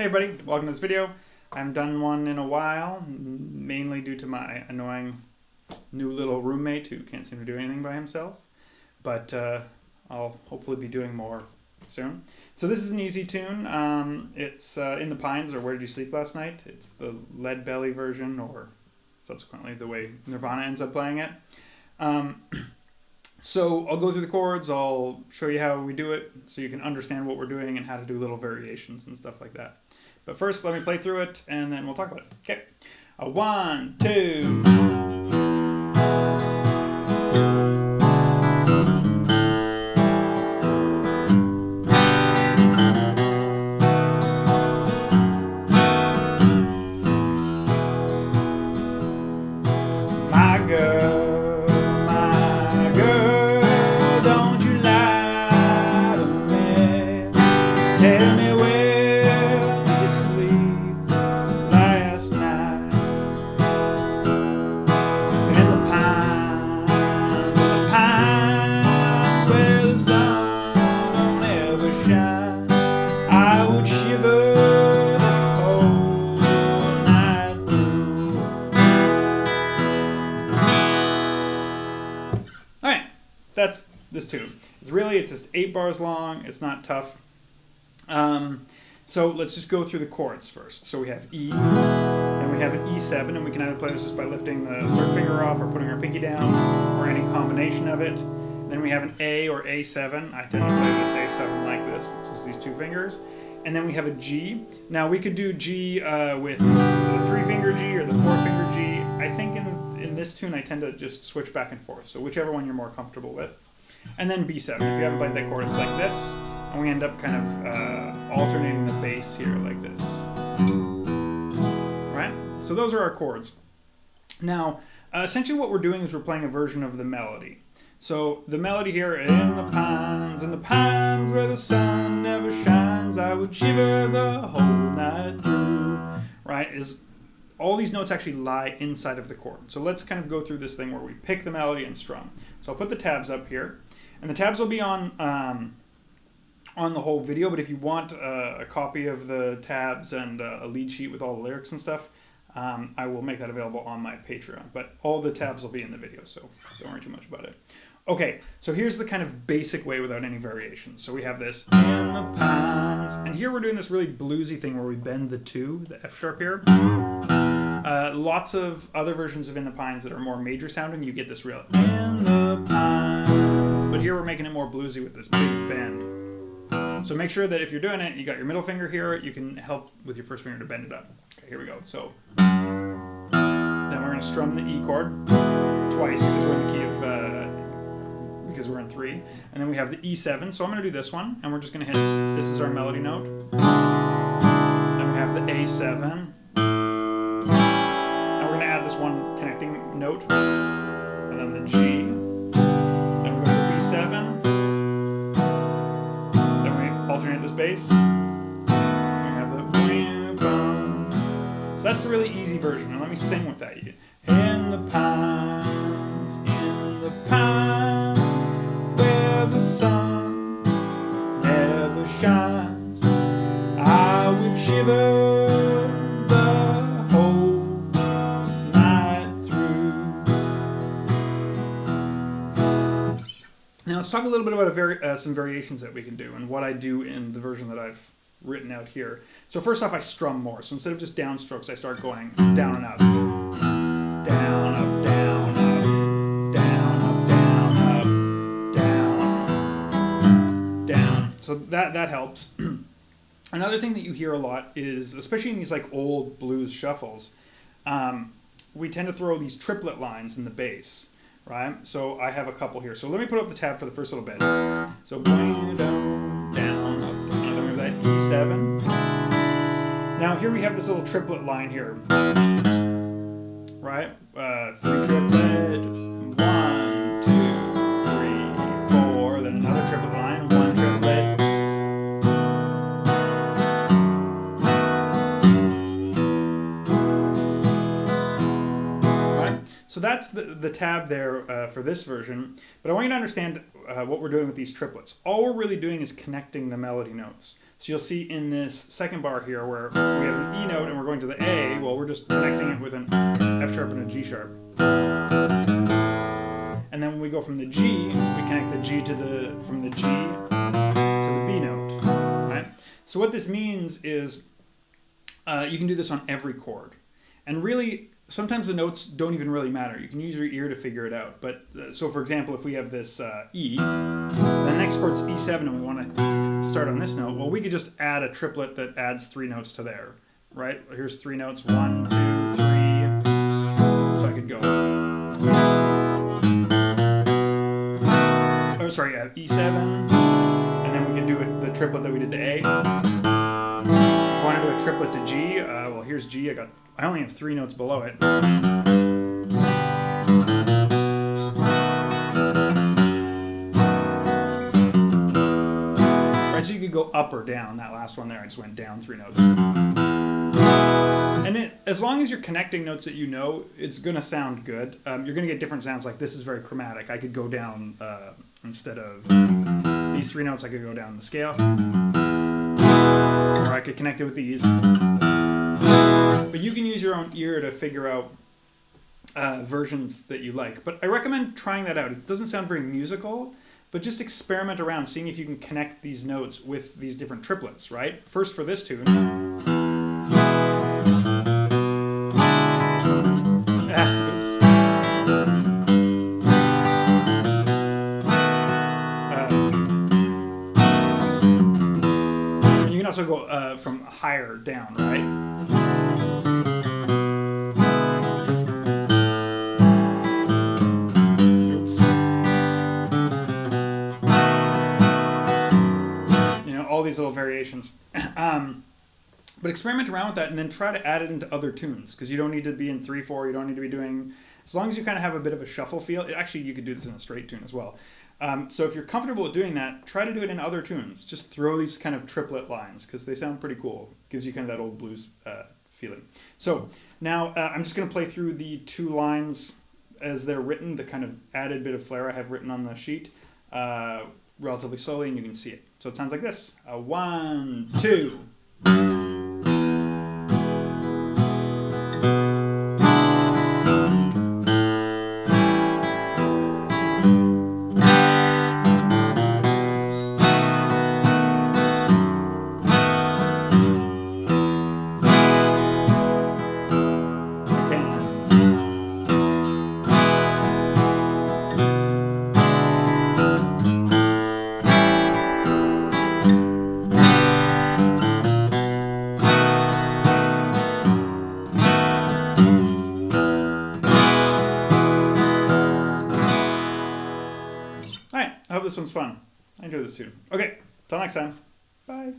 Hey everybody, welcome to this video. I haven't done one in a while, mainly due to my annoying new little roommate who can't seem to do anything by himself. But I'll hopefully be doing more soon. So this is an easy tune. It's In the Pines, or Where Did You Sleep Last Night? It's the Lead Belly version, or subsequently the way Nirvana ends up playing it. So I'll go through the chords, I'll show you how we do it so you can understand what we're doing and how to do little variations and stuff like that. But first, let me play through it and then we'll talk about it. Okay. 1, 2. My girl, don't you lie to me. Tell me where did you sleep last night? In the pines where the sun never shines, I would shiver the whole night through. Alright, that's this tune. It's just 8 bars long, it's not tough. So let's just go through the chords first. So we have E, and we have an E7, and we can either play this just by lifting the third finger off or putting our pinky down, or any combination of it. Then we have an A or A7. I tend to play this A7 like this, which is these 2 fingers. And then we have a G. Now we could do G with the 3-finger G or the 4-finger G. I think in this tune I tend to just switch back and forth, so whichever one you're more comfortable with. And then B7. If you haven't played that chord, it's like this. And we end up kind of alternating the bass here like this. Right? So those are our chords. Now, essentially what we're doing is we're playing a version of the melody. So the melody here, in the pines where the sun never shines, I would shiver the whole night through. Right? Is all these notes actually lie inside of the chord. So let's kind of go through this thing where we pick the melody and strum. So I'll put the tabs up here. And the tabs will be on the whole video, but if you want a copy of the tabs and a lead sheet with all the lyrics and stuff, I will make that available on my Patreon. But all the tabs will be in the video, so don't worry too much about it. Okay, so here's the kind of basic way without any variations. So we have this in the pines, and here we're doing this really bluesy thing where we bend the 2, the F sharp here. Lots of other versions of In the Pines that are more major sounding, you get this real in the pines, but here we're making it more bluesy with this big bend. So make sure that if you're doing it, you got your middle finger here, you can help with your first finger to bend it up. Okay, here we go. So then we're going to strum the E chord twice because we're in the key of, because we're in 3. And then we have the E7. So I'm going to do this one, and we're just going to hit, this is our melody note. Then we have the A7. And we're going to add this one connecting note. And then the G. Then we're going to B7. Alternate this bass. We have the so that's a really easy version. And let me sing with that. In the pines where the sun never shines, I would shiver the whole night through. Now let's talk a little bit about some variations that we can do and what I do in the version that I've written out here. So first off, I strum more. So instead of just downstrokes, I start going down and up. Down, up, down, up. Down, up, down, up. Down, down. So that helps. Another thing that you hear a lot is, especially in these like old blues shuffles, we tend to throw these triplet lines in the bass. Right? So I have a couple here. So let me put up the tab for the first little bit. So down, down, up, down. Then we have that E7. Now here we have this little triplet line here. Right? 3 triplet, 1, 2, 3, 4. Then another triplet line, 1 triplet. Right? So that's the tab there for this version. But I want you to understand what we're doing with these triplets. All we're really doing is connecting the melody notes. So you'll see in this second bar here where we have an E note and we're going to the A, well, we're just connecting it with an F sharp and a G sharp. And then when we go from the G, we connect the G from the G to the B note. Right? So what this means is you can do this on every chord. And really, sometimes the notes don't even really matter. You can use your ear to figure it out. But so for example, if we have this E, the next chord's E7 and we want to start on this note, well, we could just add a triplet that adds 3 notes to there, right? Here's 3 notes, 1, 2, 3. So I could go, oh, sorry, E7, and then we could do the triplet that we did to A. If I want to do a triplet to G, well, here's G. I only have 3 notes below it. Right, so you could go up or down. That last one there, I just went down 3 notes. And as long as you're connecting notes that you know, it's going to sound good. You're going to get different sounds. Like this is very chromatic. I could go down, instead of these 3 notes, I could go down the scale. Or I could connect it with these. But you can use your own ear to figure out versions that you like. But I recommend trying that out. It doesn't sound very musical, but just experiment around, seeing if you can connect these notes with these different triplets, right? First for this tune. Oops. And you can also go from higher down, right? All these little variations. But experiment around with that and then try to add it into other tunes, because you don't need to be in 3/4, you don't need to be doing, as long as you kind of have a bit of a shuffle feel. Actually, you could do this in a straight tune as well. So if you're comfortable with doing that, try to do it in other tunes. Just throw these kind of triplet lines, because they sound pretty cool. Gives you kind of that old blues feeling. So now I'm just going to play through the 2 lines as they're written, the kind of added bit of flair I have written on the sheet, relatively slowly, and you can see it. So it sounds like this. 1, 2. I hope this one's fun. I enjoyed this too. Okay, till next time. Bye.